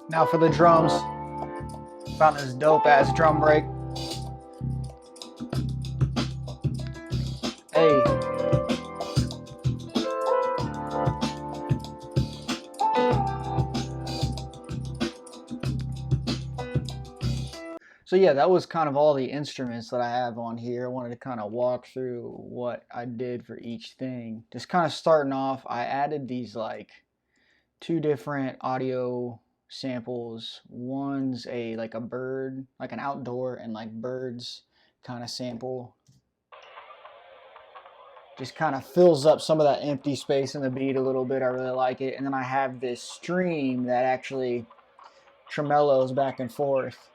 Now for the drums. Found this dope ass drum break. Hey. So yeah, that was kind of all the instruments that I have on here. I wanted to kind of walk through what I did for each thing. Just kind of starting off, I added these like two different audio samples. One's like a bird, like an outdoor and like birds kind of sample. Just kind of fills up some of that empty space in the beat a little bit. I really like it. And then I have this stream that actually tremolos back and forth.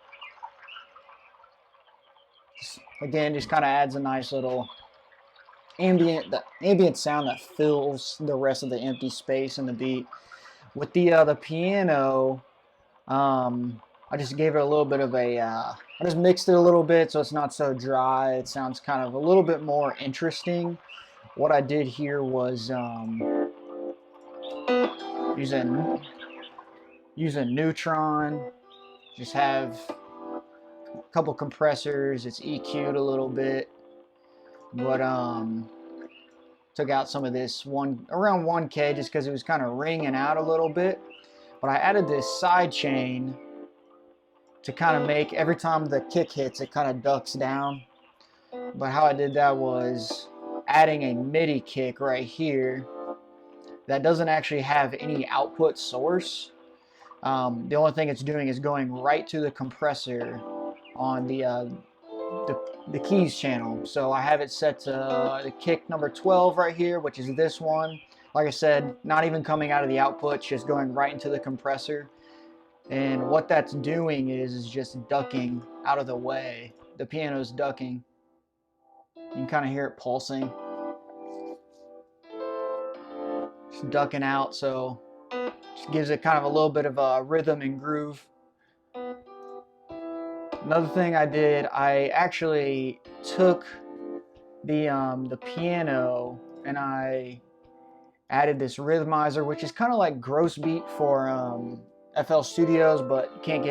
Again, just kind of adds a nice little ambient sound that fills the rest of the empty space in the beat. With the piano, I just gave it a little bit of I just mixed it a little bit so it's not so dry. It sounds kind of a little bit more interesting. What I did here was using Neutron. Just have a couple compressors. It's EQ'd a little bit, but took out some of this around 1K just because it was kind of ringing out a little bit. But I added this side chain to kind of make every time the kick hits, it kind of ducks down. But how I did that was adding a MIDI kick right here that doesn't actually have any output source. The only thing it's doing is going right to the compressor on the keys channel. So I have it set to the kick number 12 right here, which is this one. Like I said, not even coming out of the output, just going right into the compressor. And what that's doing is just ducking out of the way. The piano's ducking. You can kind of hear it pulsing. Just ducking out, so just gives it kind of a little bit of a rhythm and groove. Another thing I did, I actually took the piano and I added this rhythmizer, which is kind of like Gross Beat for FL Studios, but you can't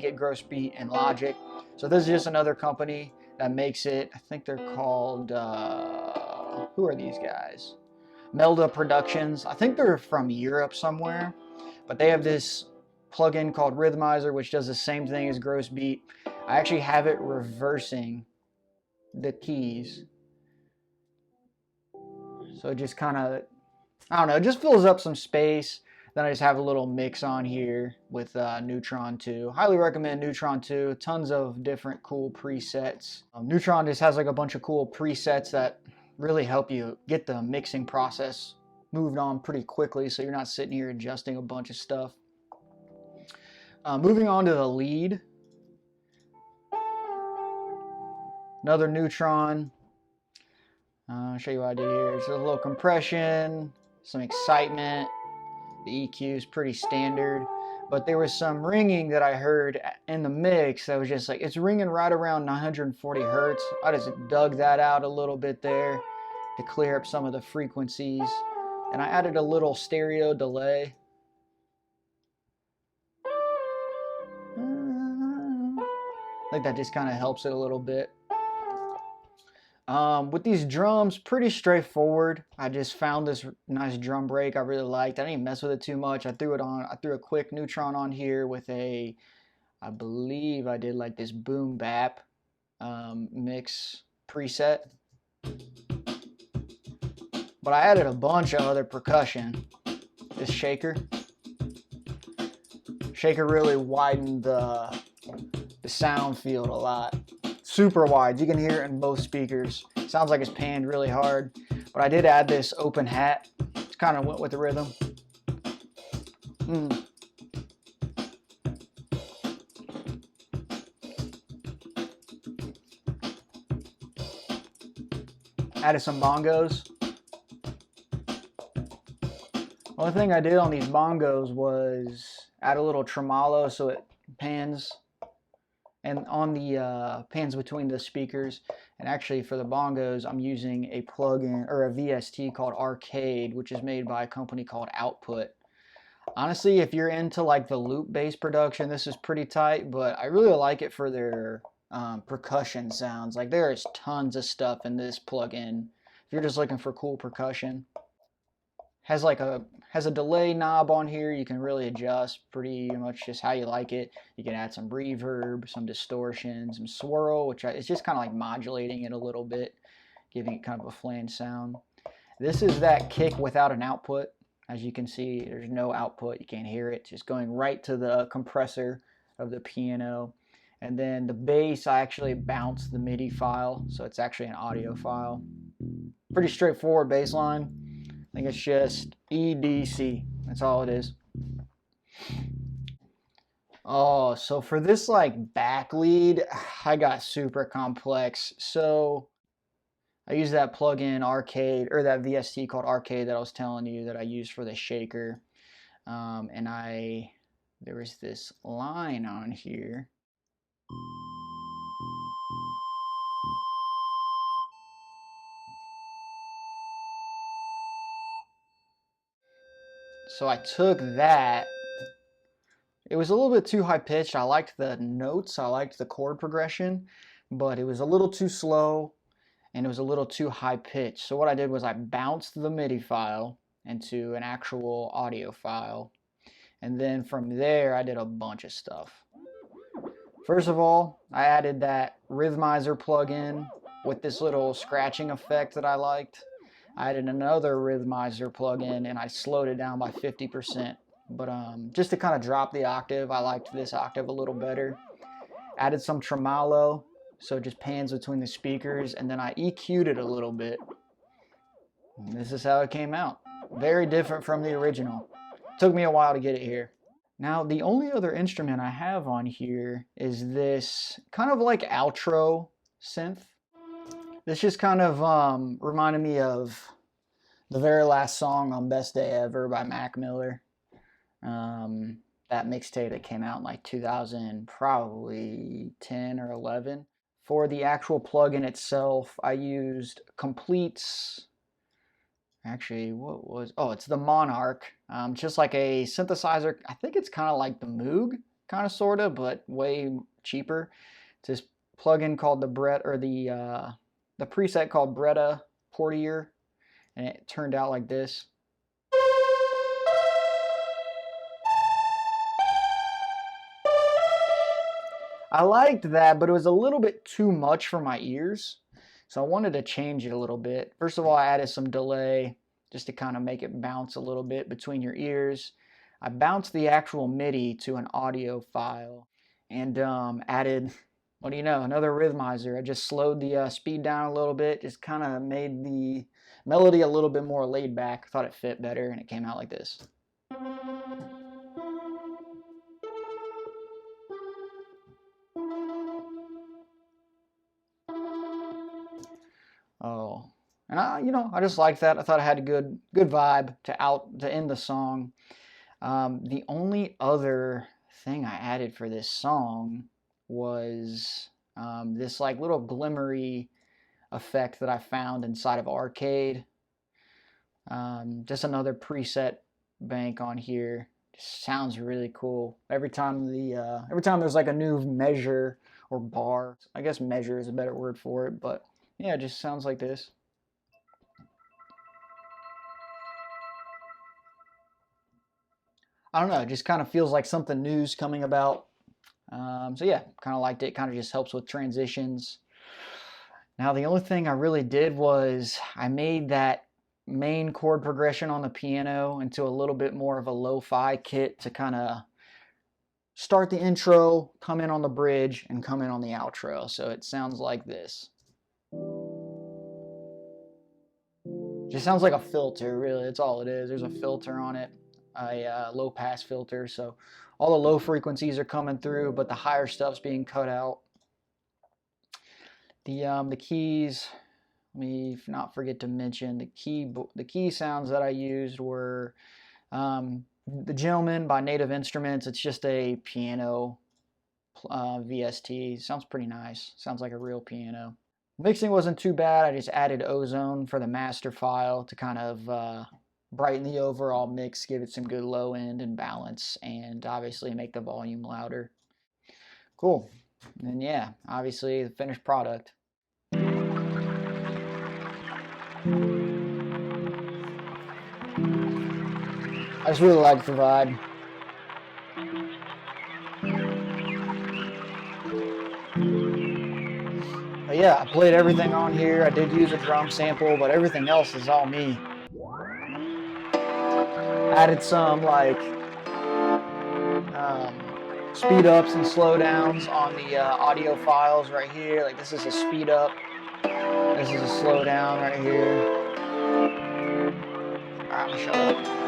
get Gross Beat in Logic. So this is just another company that makes it. I think they're called who are these guys? Melda Productions. I think they're from Europe somewhere, but they have this plugin called Rhythmizer, which does the same thing as Gross Beat. I actually have it reversing the keys. So it just kind of, I don't know, it just fills up some space. Then I just have a little mix on here with Neutron 2. Highly recommend Neutron 2. Tons of different cool presets. Neutron just has like a bunch of cool presets that really help you get the mixing process moved on pretty quickly, so you're not sitting here adjusting a bunch of stuff. Moving on to the lead. Another Neutron. I'll show you what I did here. It's a little compression, some excitement. The EQ is pretty standard, but there was some ringing that I heard in the mix that was just like, it's ringing right around 940 hertz. I just dug that out a little bit there to clear up some of the frequencies, and I added a little stereo delay. I think that just kind of helps it a little bit. With these drums, pretty straightforward. I just found this nice drum break I really liked. I didn't even mess with it too much. I threw a quick Neutron on here with a, I believe I did like this boom bap mix preset. But I added a bunch of other percussion. This shaker. Shaker really widened the sound field a lot. Super wide. You can hear it in both speakers. Sounds like it's panned really hard. But I did add this open hat. It kind of went with the rhythm. Added some bongos. Only thing I did on these bongos was add a little tremolo so it pans, and on the pans between the speakers. And actually for the bongos, I'm using a plugin or a VST called Arcade, which is made by a company called Output. Honestly, if you're into like the loop-based production, this is pretty tight, but I really like it for their percussion sounds. Like there is tons of stuff in this plugin. If you're just looking for cool percussion, has a delay knob on here. You can really adjust pretty much just how you like it. You can add some reverb, some distortion, some swirl, which it's just kind of like modulating it a little bit, giving it kind of a flange sound. This is that kick without an output. As you can see, there's no output. You can't hear it. It's just going right to the compressor of the piano. And then the bass, I actually bounced the MIDI file, so it's actually an audio file. Pretty straightforward bass line. I think it's just EDC. That's all it is. Oh, so for this like back lead, I got super complex. So I use that plugin Arcade, or that VST called Arcade that I was telling you that I use for the shaker. And there was this line on here. So I took that. It was a little bit too high pitched. I liked the notes, I liked the chord progression, but it was a little too slow and it was a little too high pitched. So what I did was I bounced the MIDI file into an actual audio file. And then from there, I did a bunch of stuff. First of all, I added that Rhythmizer plugin with this little scratching effect that I liked. I added another Rhythmizer plugin and I slowed it down by 50%. But just to kind of drop the octave, I liked this octave a little better. Added some tremolo, so it just pans between the speakers, and then I EQ'd it a little bit. And this is how it came out. Very different from the original. Took me a while to get it here. Now, the only other instrument I have on here is this kind of like outro synth. This just kind of reminded me of the very last song on Best Day Ever by Mac Miller. That mixtape that came out in like 2000, probably 10 or 11. For the actual plugin itself, I used Complete's, actually, what was, oh, it's the Monarch. Just like a synthesizer. I think it's kind of like the Moog, kind of, sort of, but way cheaper. It's this plugin called the preset called Bretta Portier, and it turned out like this. I liked that, but it was a little bit too much for my ears. So I wanted to change it a little bit. First of all, I added some delay just to kind of make it bounce a little bit between your ears. I bounced the actual MIDI to an audio file and added, what do you know, another rhythmizer. I just slowed the speed down a little bit, just kind of made the melody a little bit more laid back. Thought it fit better, and it came out like this. Oh, and I just like that. I thought I had a good vibe to end the song. The only other thing I added for this song was this like little glimmery effect that I found inside of Arcade. Just another preset bank on here. Just sounds really cool. Every time there's like a new measure or bar, I guess measure is a better word for it, but yeah, it just sounds like this. I don't know, it just kind of feels like something new's coming about. So yeah, kind of liked it. Kind of just helps with transitions. Now the only thing I really did was I made that main chord progression on the piano into a little bit more of a lo-fi kit to kind of start the intro, come in on the bridge, and come in on the outro. So it sounds like this. Just sounds like a filter, really. That's all it is. There's a filter on it, a low pass filter. So all the low frequencies are coming through, but the higher stuff's being cut out. The keys, let me not forget to mention the key sounds that I used were The Gentleman by Native Instruments. It's just a piano VST. Sounds pretty nice. Sounds like a real piano. Mixing wasn't too bad. I just added ozone for the master file to kind of brighten the overall mix, give it some good low end and balance, and obviously make the volume louder. Cool. And yeah, obviously the finished product. I just really like the vibe. But yeah, I played everything on here. I did use a drum sample, but everything else is all me. Added some like speed ups and slow downs on the audio files right here. Like this is a speed up. This is a slow down right here. Alright, I'm gonna shut up.